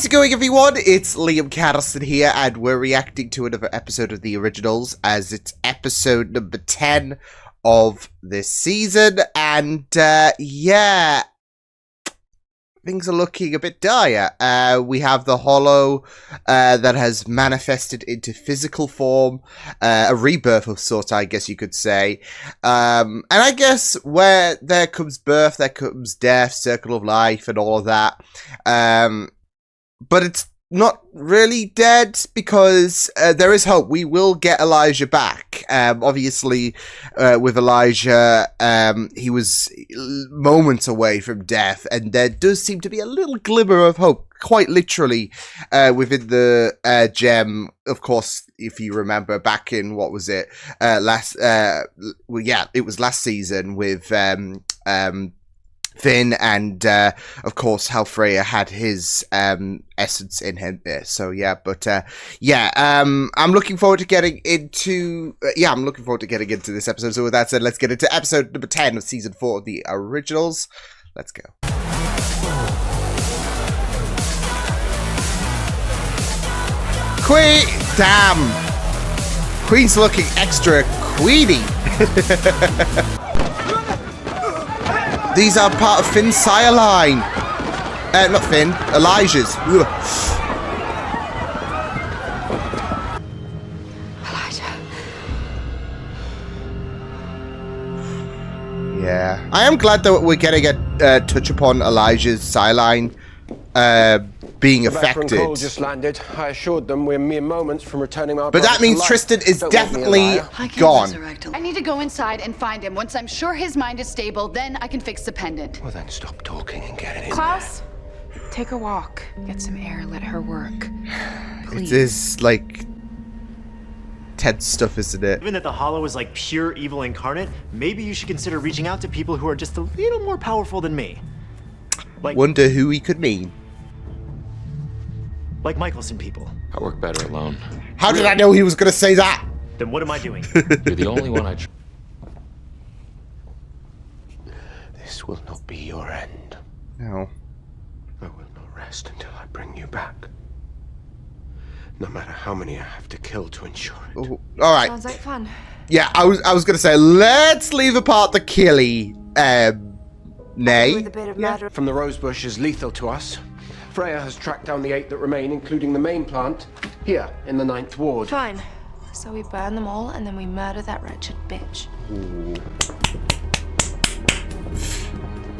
How's it going, everyone? It's Liam Caddleston here, and we're reacting to another episode of The Originals, as it's episode number 10 of this season, and, yeah, things are looking a bit dire. We have the Hollow that has manifested into physical form, a rebirth of sorts, I guess you could say. And I guess where there comes birth, there comes death, circle of life, and all of that. But it's not really dead, because there is hope. We will get Elijah back. Obviously, with Elijah, he was moments away from death, and there does seem to be a little glimmer of hope, quite literally, within the gem. Of course, if you remember back in, what was it, well, yeah, it was last season with Finn, and of course how Freya had his essence in him there. So yeah, but yeah, I'm looking forward to getting into this episode. So with that said, let's get into episode number 10 of season 4 of The Originals. Let's go. Queen, damn, Queen's looking extra queenie. These are part of Finn's sire line. Not Finn, Elijah's. Ugh. Elijah. Yeah. I am glad that we're getting a touch upon Elijah's sire line being affected. Cole just landed. I assured them we're mere moments from returning our but that means Tristan is definitely gone. I need to go inside and find him. Once I'm sure his mind is stable, then I can fix the pendant. Well, then stop talking and get it in. Klaus, take a walk. Get some air. Let her work. Please. It is like tense stuff, isn't it? Given that the Hollow is like pure evil incarnate, maybe you should consider reaching out to people who are just a little more powerful than me. Like, wonder who he could mean. Like Michelson people. I work better alone. How did I know he was going to say that? Then what am I doing? You're the only one I trust. This will not be your end. No. I will not rest until I bring you back. No matter how many I have to kill to ensure it. Ooh, all right. Sounds like fun. Yeah, I was going to say, let's leave apart the killy, nay. Yeah. From the rosebush is lethal to us. Freya has tracked down the 8 that remain, including the main plant, here in the 9th ward. Fine. So we burn them all and then we murder that wretched bitch. Ooh.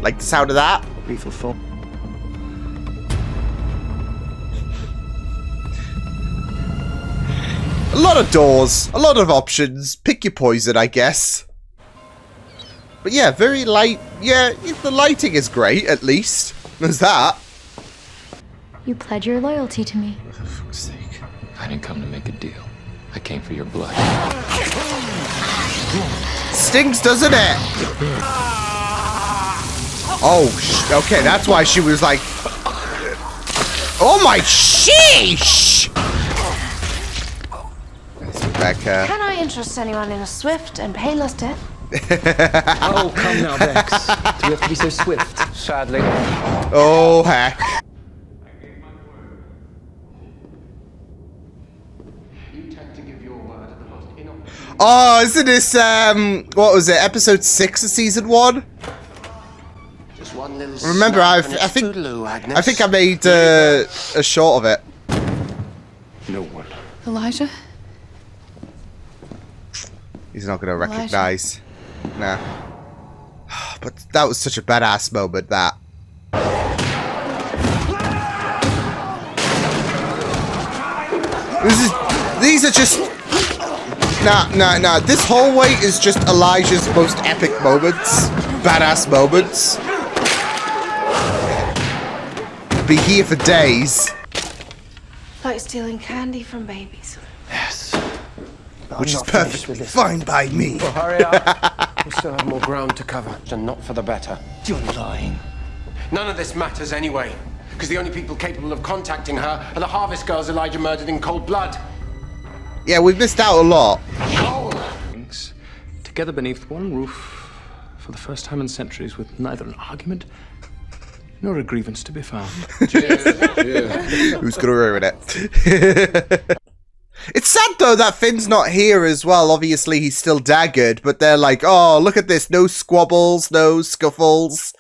Like the sound of that? Lethal full. A lot of doors, a lot of options. Pick your poison, I guess. But yeah, very light. Yeah, the lighting is great, at least. There's that. You pledge your loyalty to me. For fuck's sake. I didn't come to make a deal. I came for your blood. Stings, doesn't it? Oh, okay, that's why she was like... Oh my sheesh! Rebecca. Can I interest anyone in a swift and painless death? Oh, come now, Bex. Do we have to be so swift? Sadly. Oh, heck. Oh, isn't this, what was it, episode 6 of season 1? Just one little Remember, I think I made a short of it. No one. Elijah? He's not going to recognize. Nah. But that was such a badass moment, that. These are just... Nah. This hallway is just Elijah's most epic moments. Badass moments. Be here for days. Like stealing candy from babies. Yes. Which is perfectly fine by me. Well, hurry up. We still have more ground to cover, and not for the better. You're lying. None of this matters anyway, because the only people capable of contacting her are the Harvest girls Elijah murdered in cold blood. Yeah, we've missed out a lot. Together beneath one roof for the first time in centuries with neither an argument nor a grievance to be found. Who's gonna ruin it? It's sad though that Finn's not here as well. Obviously he's still daggered, but they're like, oh, look at this. No squabbles, no scuffles.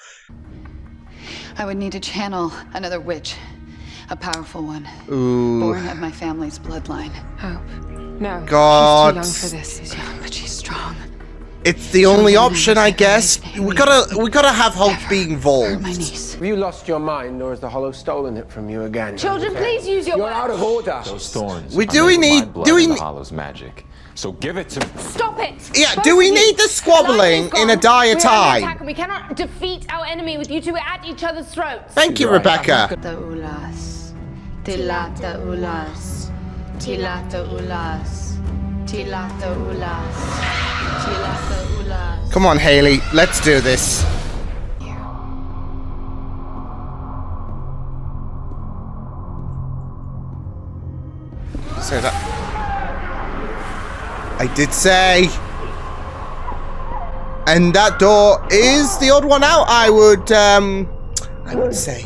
I would need to channel another witch. A powerful one. Ooh. Born of my family's bloodline. Hope. No. God. She's too young for this. She's young, but she's strong. It's the only option, I guess. We gotta have Hope be Hurt involved. my niece. Have you lost your mind, or has the Hollow stolen it from you again? Children, please use your You're words. out of order. Those thorns. We are do we made with need- my blood do we and the ne- Hollow's magic. So give it to me. Stop it! Yeah, Both do we of you. need the squabbling Elijah's in a gone. dire We're under time? attack and we cannot defeat our enemy with you two at each other's throats. Thank you, You're right. Rebecca. Ulas. Tilata ulas. Tilata ulas. Tilata ulas. Tilata ulas. Come on, Haley. Let's do this. So that... I did say... And that door is the odd one out, I would say.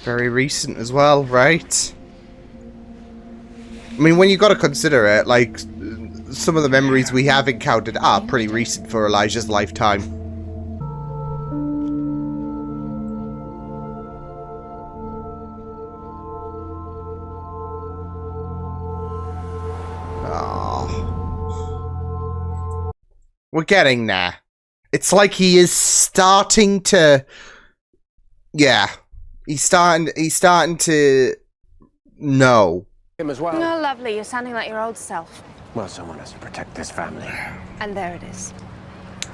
Very recent as well, right? I mean, when you got to consider it, like, some of the memories we have encountered are pretty recent for Elijah's lifetime. Oh. We're getting there. It's like he is starting to... Yeah. He's starting to... know. Him as well. Oh, lovely. You're sounding like your old self. Well, someone has to protect this family. And there it is.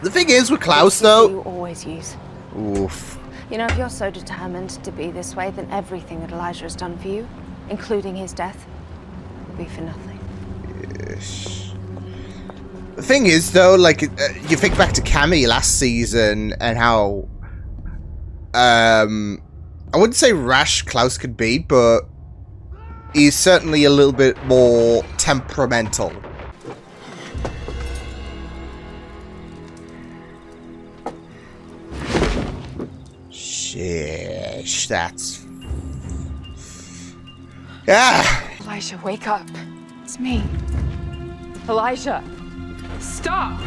The thing is with Klaus, You though... always use. Oof. You know, if you're so determined to be this way, then everything that Elijah has done for you, including his death, will be for nothing. The thing is, though, like, you think back to Cammy last season and how... I wouldn't say rash Klaus could be, but... he's certainly a little bit more temperamental. Sheesh, that's... Ah! Elijah, wake up. It's me. Elijah, stop!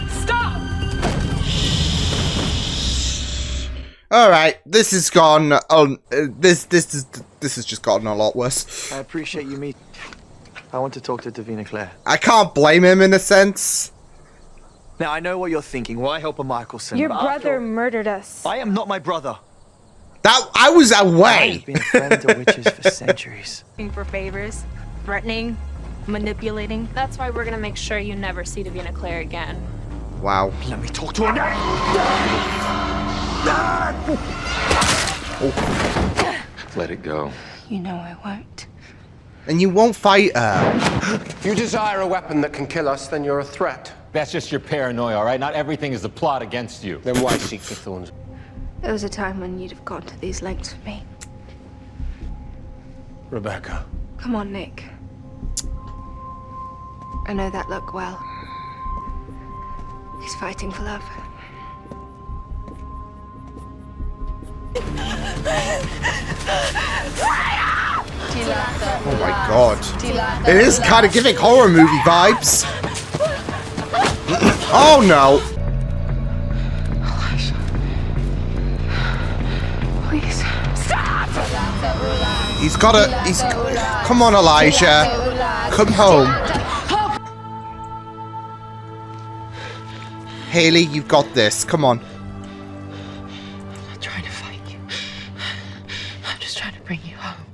Stop! Alright, this has gone on... this has just gotten a lot worse. I appreciate you meeting. I want to talk to Davina Claire. I can't blame him in a sense. Now, I know what you're thinking. Why help a Michelson? Your But after brother all, murdered us. I am not my brother. That I was away. I've been a friend to witches for centuries. For favors, threatening, manipulating. That's why we're gonna make sure you never see Davina Claire again. Wow. Let me talk to her now. Let it go. You know I won't. And you won't fight her. If you desire a weapon that can kill us, then you're a threat. That's just your paranoia, all right? Not everything is a plot against you. Then why seek the thorns? There was a time when you'd have gone to these lengths for me. Rebecca. Come on, Nick. I know that look well. He's fighting for love. Oh my god. It is kind of giving horror movie vibes. Oh no. Please. He's gotta... Come on, Elijah. Come home. Haley, you've got this. Come on. I'm not trying to fight you. I'm just trying to bring you home.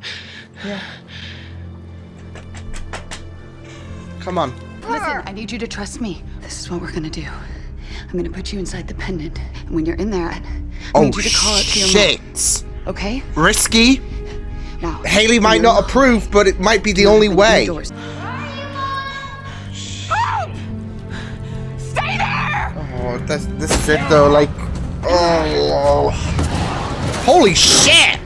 Come on. Listen, I need you to trust me. This is what we're gonna do. I'm gonna put you inside the pendant, and when you're in there, I need you to call it to your mom. Shit. Okay? Risky. Now, Haley might not approve, but it might be the only way. Doors. Stay there! Oh, this is it though, like... Oh... Holy shit!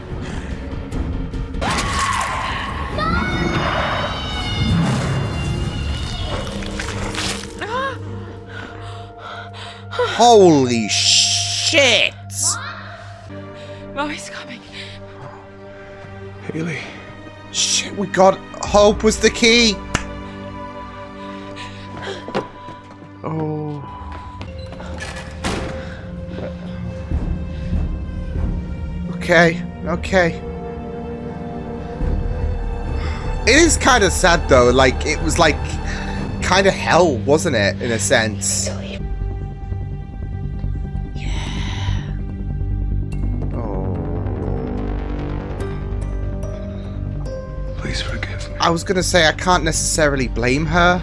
Holy shit! Mommy's coming. Haley. Shit, we got... Hope was the key! Oh... Okay, okay. It is kind of sad though, like, it was like, kind of hell, wasn't it, in a sense? Yeah. Oh. Please forgive me. I was gonna say, I can't necessarily blame her.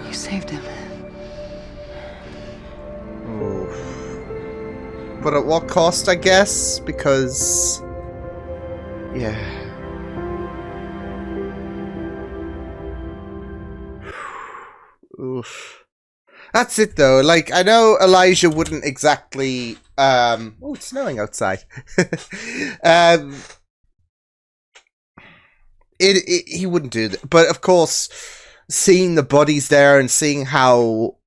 You saved him. But at what cost, I guess? Because... yeah. Oof. That's it, though. Like, I know Elijah wouldn't exactly... Oh, it's snowing outside. He wouldn't do that. But, of course, seeing the bodies there and seeing how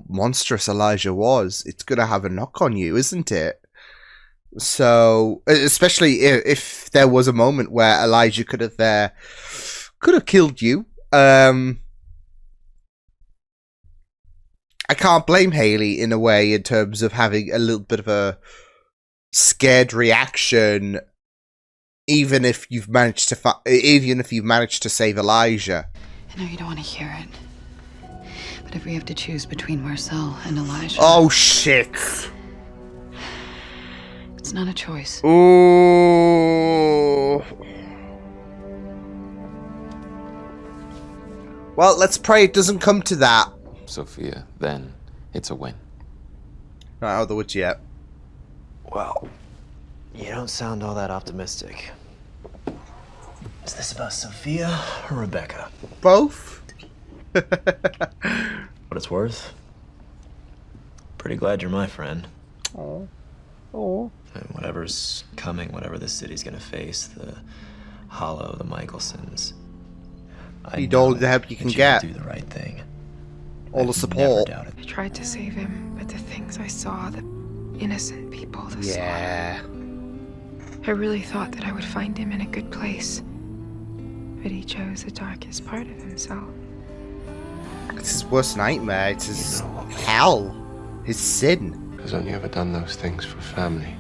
monstrous Elijah was, it's gonna have a knock on you, isn't it? So, especially if there was a moment where Elijah could have killed you. I can't blame Haley in a way in terms of having a little bit of a scared reaction, even if you've managed to save Elijah. I know you don't want to hear it. But if we have to choose between Marcel and Elijah... Oh, shit. It's not a choice. Ooh. Well, let's pray it doesn't come to that. Sophia, then it's a win. Not out of the woods yet. Well, you don't sound all that optimistic. Is this about Sophia or Rebecca? Both? What it's worth. Pretty glad you're my friend. Oh. Oh. And whatever's coming, whatever this city's gonna face, the Hollow, the Michelsons. Need all the help you can get. Do the right thing. All the support. I tried to save him, but the things I saw, the innocent people, the Yeah. slaughter. I really thought that I would find him in a good place. But he chose the darkest part of himself. It's his worst nightmare. It's his hell. His sin. Has only ever done those things for family.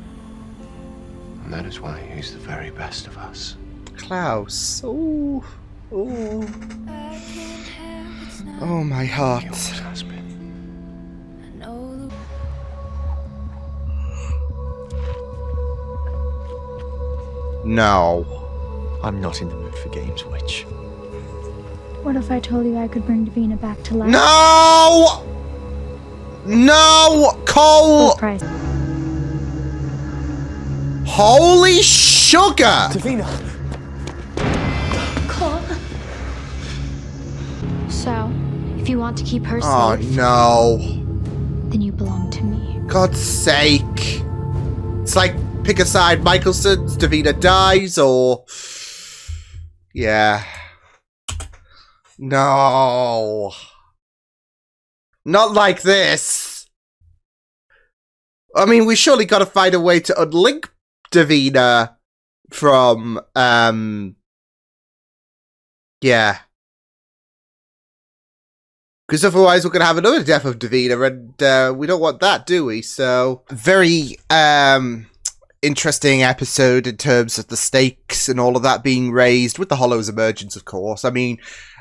And that is why he's the very best of us. Klaus. Oh. Oh. Oh, my heart. He always has been. No. I'm not in the mood for games, witch. What if I told you I could bring Davina back to life? No! No! Cole! Full price. Holy sugar! Davina! Cole. So, if you want to keep her Oh, safe, no. then you belong to me. God's sake. It's like, pick a side, Michelson's, Davina dies, or... yeah. No. Not like this. I mean, we surely got to find a way to unlink Davina from, yeah. Because otherwise we're going to have another death of Davina, and we don't want that, do we? So, very, interesting episode in terms of the stakes and all of that being raised, with the Hollow's emergence, of course. I mean,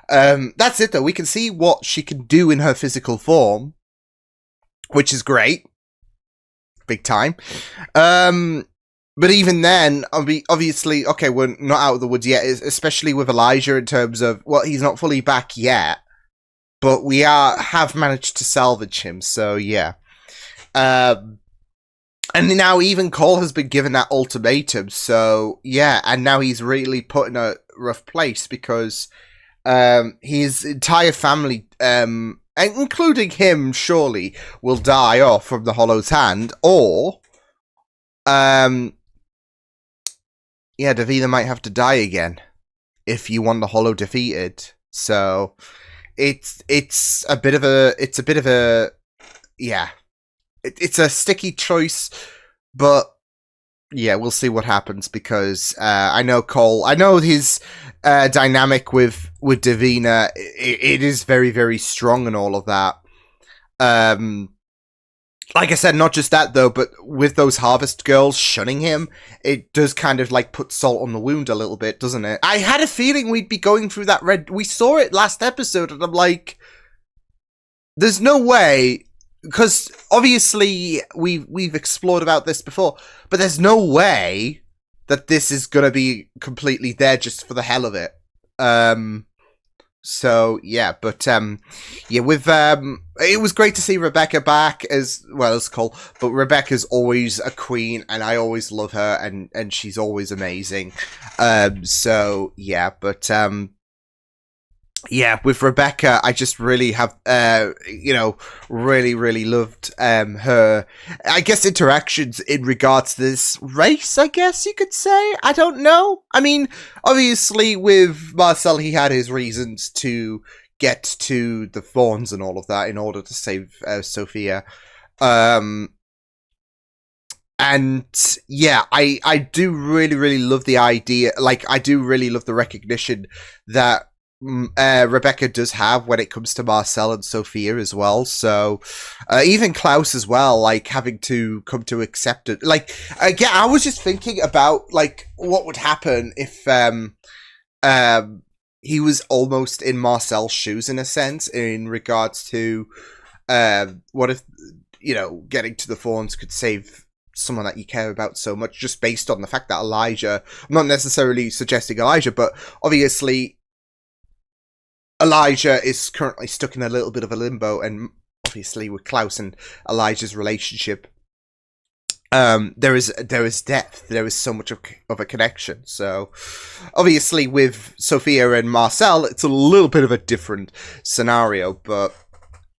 that's it, though. We can see what she can do in her physical form, which is great. Big time. But even then, obviously, okay, we're not out of the woods yet, especially with Elijah in terms of, well, he's not fully back yet, but we have managed to salvage him, so yeah. And now even Cole has been given that ultimatum, so yeah, and now he's really put in a rough place because his entire family, and including him, surely, will die off from the Hollow's hand, or, yeah, Davina might have to die again if you want the Hollow defeated. So it's a bit of a yeah, it's a sticky choice, but yeah, we'll see what happens because I know Cole. I know his dynamic with Davina. It is very, very strong and all of that. Like I said, not just that though, but with those Harvest girls shunning him, it does kind of like put salt on the wound a little bit, doesn't it? I had a feeling we'd be going through that red. We saw it last episode, and I'm like, there's no way. Because obviously we've explored about this before, but there's no way that this is gonna be completely there just for the hell of it. So yeah, but yeah, with it was great to see Rebecca back as well as Cole. But Rebecca's always a queen, and I always love her, and she's always amazing. So yeah, but yeah, with Rebecca, I just really have, really loved her, I guess, interactions in regards to this race, I guess you could say. I don't know. I mean, obviously, with Marcel, he had his reasons to get to the Thorns and all of that in order to save Sophia. And yeah, I do really love the idea. Like, I do really love the recognition that Rebecca does have when it comes to Marcel and Sophia as well. So even Klaus as well, like having to come to accept it. Like again, I was just thinking about like what would happen if he was almost in Marcel's shoes in a sense in regards to what if getting to the Thorns could save someone that you care about so much, just based on the fact that Elijah, I'm not necessarily suggesting Elijah, but obviously Elijah is currently stuck in a little bit of a limbo, and obviously with Klaus and Elijah's relationship, there is depth, there is so much of a connection. So obviously with Sophia and Marcel, it's a little bit of a different scenario, but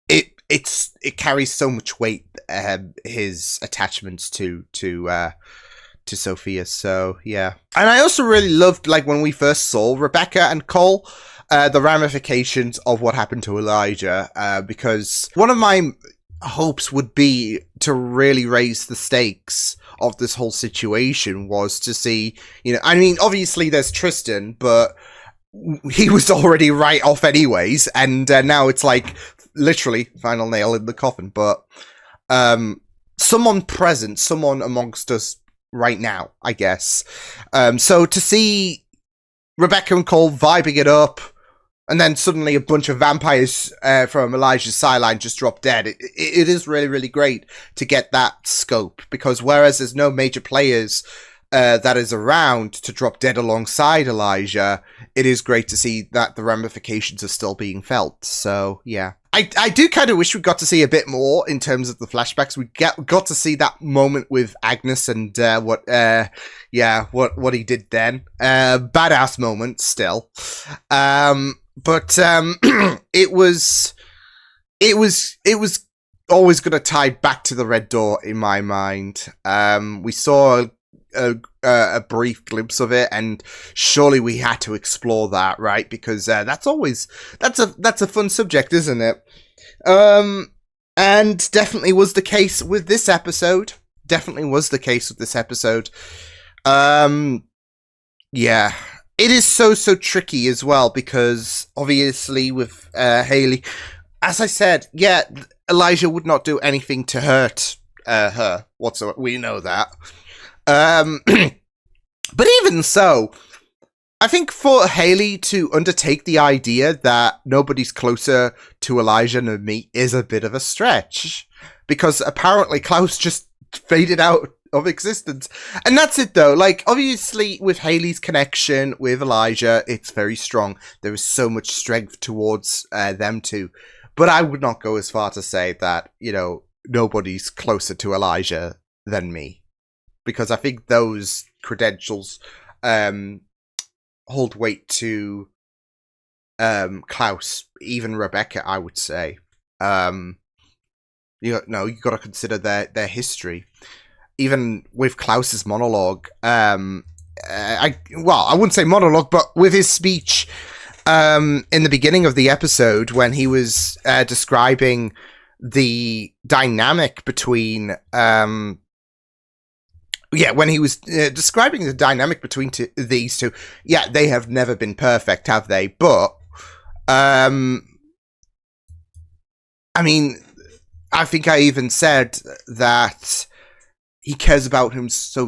it carries so much weight, his attachments to Sophia. So yeah, and I also really loved like when we first saw Rebecca and Cole. The ramifications of what happened to Elijah, because one of my hopes would be to really raise the stakes of this whole situation was to see, I mean, obviously there's Tristan, but he was already right off anyways, and now it's like literally final nail in the coffin, but someone present, someone amongst us right now, I guess. So to see Rebecca and Cole vibing it up, and then suddenly a bunch of vampires from Elijah's sideline just drop dead. It is really great to get that scope, because whereas there's no major players that is around to drop dead alongside Elijah, it is great to see that the ramifications are still being felt. So yeah, I do kind of wish we got to see a bit more in terms of the flashbacks. We got to see that moment with Agnes and what he did then. Badass moment still. But it was always going to tie back to the Red Door in my mind. We saw a brief glimpse of it, and surely we had to explore that, right? Because that's a fun subject, isn't it? And definitely was the case with this episode. Yeah. It is so tricky as well, because obviously with Hayley, as I said, yeah, Elijah would not do anything to hurt her whatsoever. We know that. But even so, I think for Hayley to undertake the idea that nobody's closer to Elijah than me is a bit of a stretch, because apparently Klaus just faded out of existence. And that's it though. Like, obviously with Hayley's connection with Elijah, it's very strong. There is so much strength towards them two. But I would not go as far to say that, nobody's closer to Elijah than me. Because I think those credentials hold weight to Klaus, even Rebecca, I would say. You got to consider their history. Even with Klaus's monologue, I wouldn't say monologue, but with his speech in the beginning of the episode when he was describing the dynamic between when he was describing the dynamic between these two, they have never been perfect, have they? But I mean, I think I even said that he cares about him so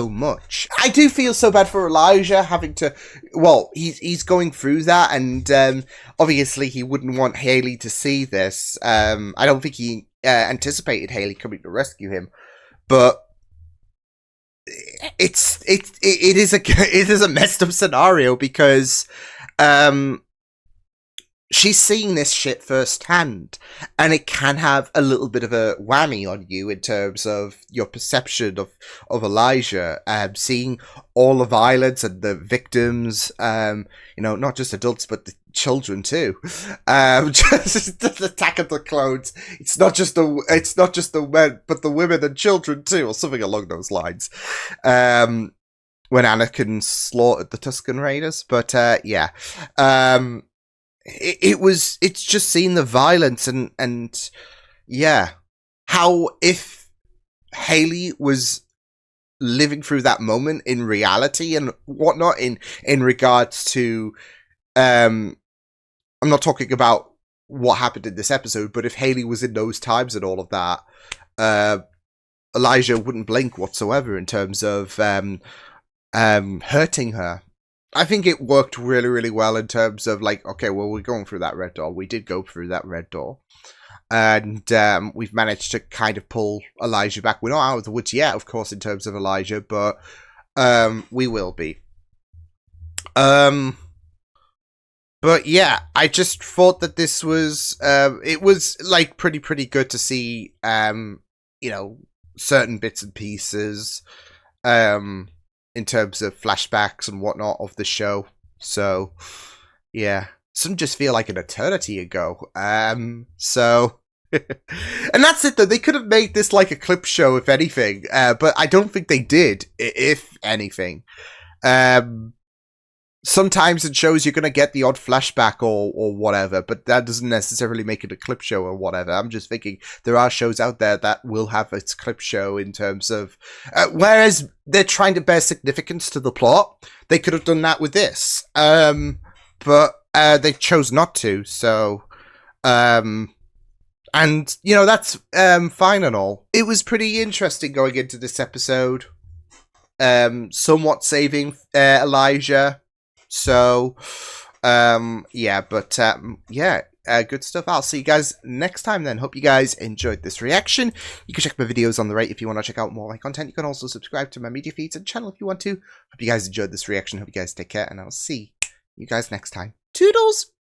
much. I do feel so bad for Elijah having to. Well, he's going through that, and obviously he wouldn't want Haley to see this. I don't think he anticipated Haley coming to rescue him, but it is a messed up scenario because she's seeing this shit firsthand, and it can have a little bit of a whammy on you in terms of your perception of Elijah, seeing all the violence and the victims, not just adults but the children too. Just the attack of the clones. It's not just the men, but the women and children too, or something along those lines. When Anakin slaughtered the Tusken Raiders, but it's just seeing the violence and how if Haley was living through that moment in reality and whatnot in regards to I'm not talking about what happened in this episode, but if Haley was in those times and all of that, Elijah wouldn't blink whatsoever in terms of hurting her. I think it worked really, really well in terms of like, okay, well, we're going through that red door. We did go through that red door. And we've managed to kind of pull Elijah back. We're not out of the woods yet, of course, in terms of Elijah, but we will be. But yeah, I just thought that this was, it was like pretty good to see, certain bits and pieces, in terms of flashbacks and whatnot of the show. So, yeah. Some just feel like an eternity ago. And that's it, though. They could have made this like a clip show, if anything. But I don't think they did, if anything. Sometimes in shows you're going to get the odd flashback or whatever, but that doesn't necessarily make it a clip show or whatever. I'm just thinking there are shows out there that will have its clip show in terms of... whereas they're trying to bear significance to the plot, they could have done that with this. But they chose not to, so... and, that's fine and all. It was pretty interesting going into this episode. Somewhat saving Elijah. So, good stuff. I'll see you guys next time then. Hope you guys enjoyed this reaction. You can check my videos on the right if you want to check out more of my content. You can also subscribe to my media feeds and channel if you want to. Hope you guys enjoyed this reaction. Hope you guys take care, and I'll see you guys next time. Toodles!